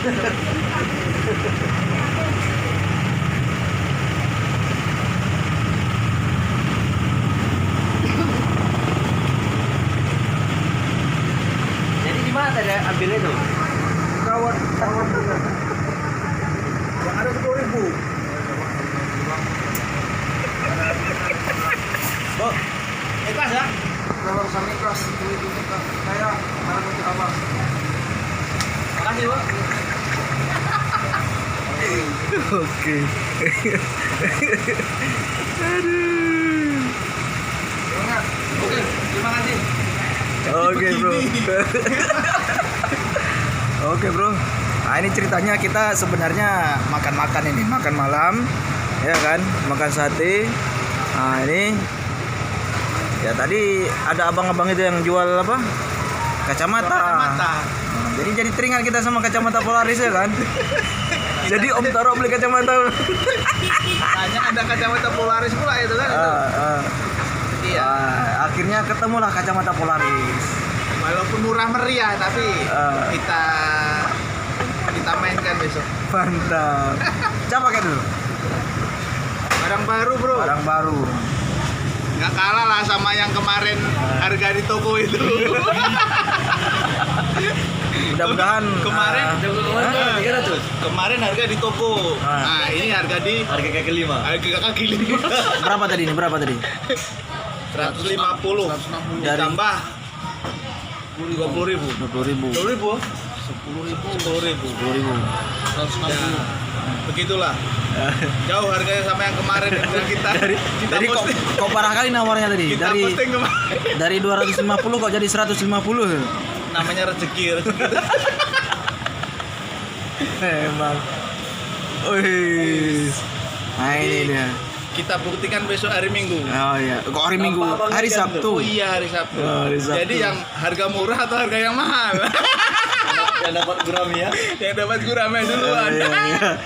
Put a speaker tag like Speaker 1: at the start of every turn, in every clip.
Speaker 1: Jadi di mana tadi ambilnya itu?
Speaker 2: Kawan yang ada 10.000.
Speaker 1: Oh, ikhlas ya?
Speaker 2: Kalau sama ikhlas itu saya harus untuk abang.
Speaker 1: Makasih, Bu.
Speaker 3: Oke.
Speaker 1: Oke, terima kasih.
Speaker 3: Oke, Bro. Oke, Bro. Nah, ini ceritanya kita sebenarnya makan-makan ini, makan malam, ya kan, makan sate. Nah, ini ya tadi ada abang-abang itu yang jual apa? Kacamata. Nah, jadi teringat kita sama kacamata Polaris ya kan. Jadi Om Taro beli kacamata.
Speaker 2: Hanya ada kacamata Polaris pula itu kan. Iya.
Speaker 3: Akhirnya ketemulah kacamata Polaris.
Speaker 2: Walaupun murah meriah tapi kita mainkan besok.
Speaker 3: Mantap. Coba pakai dulu.
Speaker 2: Barang baru, Bro.
Speaker 3: Barang baru.
Speaker 2: Nggak kalah lah sama yang kemarin harga di toko itu.
Speaker 3: Mudah-mudahan
Speaker 2: kemarin
Speaker 1: Kemarin
Speaker 2: harga di toko. Nah, ini harga di
Speaker 1: harga kaki 5.
Speaker 2: harga kaki 5.
Speaker 3: berapa tadi ini? Berapa tadi?
Speaker 2: 150 ditambah 20.000.
Speaker 3: 20.000.
Speaker 2: 20.000. 10.000.
Speaker 3: 10.000.
Speaker 2: 160. Begitulah. Jauh harganya sama yang kemarin yang bilang kita
Speaker 3: Jadi kok parah kali nawarnya tadi.
Speaker 2: kita posting kemarin.
Speaker 3: Dari 250 kok jadi 150.
Speaker 2: Namanya rezeki.
Speaker 3: Emang. Wih. Nah ini dia.
Speaker 2: Kita buktikan besok hari Minggu.
Speaker 3: Oh iya. Kok hari Minggu? Hari Sabtu.
Speaker 2: Oh iya, hari Sabtu.
Speaker 3: Oh, hari Sabtu.
Speaker 2: Jadi yang harga murah atau harga yang mahal?
Speaker 1: Yang dapat gurami ya.
Speaker 2: Yang dapat gurame duluan.
Speaker 3: Iya.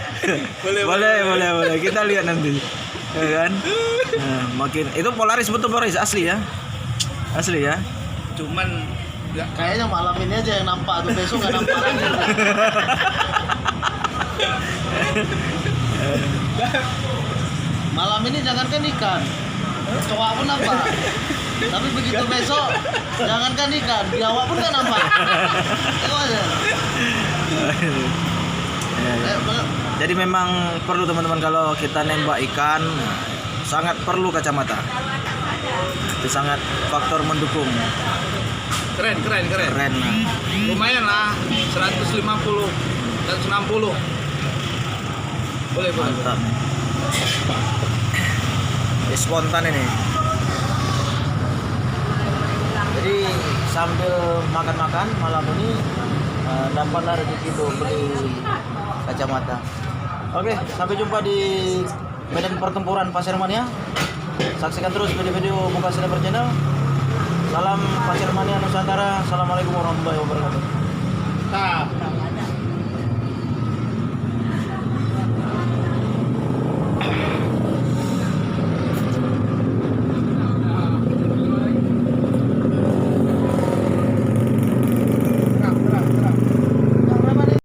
Speaker 3: boleh. Kita lihat nanti. Ya kan? Nah, makin itu Polaris betul Polaris asli ya. Asli ya.
Speaker 2: Cuman
Speaker 4: Kayaknya malam ini aja yang nampak tuh, besok nggak nampak lagi. Malam ini jangankan ikan, cowok pun nampak. Tapi begitu besok, jangankan ikan, biawak pun nggak nampak. Tengok aja.
Speaker 3: Jadi memang perlu teman-teman kalau kita nembak ikan sangat perlu kacamata. Itu sangat faktor mendukung.
Speaker 2: keren.
Speaker 3: Keren.
Speaker 2: Lumayan lah, 150, 160. Boleh.
Speaker 3: Mantap. Spontan ini. Jadi sambil makan-makan malam ini dapatlah rezeki itu beli kacamata. Oke, sampai jumpa di medan pertempuran Pasir Mania. Saksikan terus video-video Buka Sniper Channel. Salam Pasir Mania Nusantara. Assalamualaikum warahmatullahi wabarakatuh.
Speaker 2: Nah,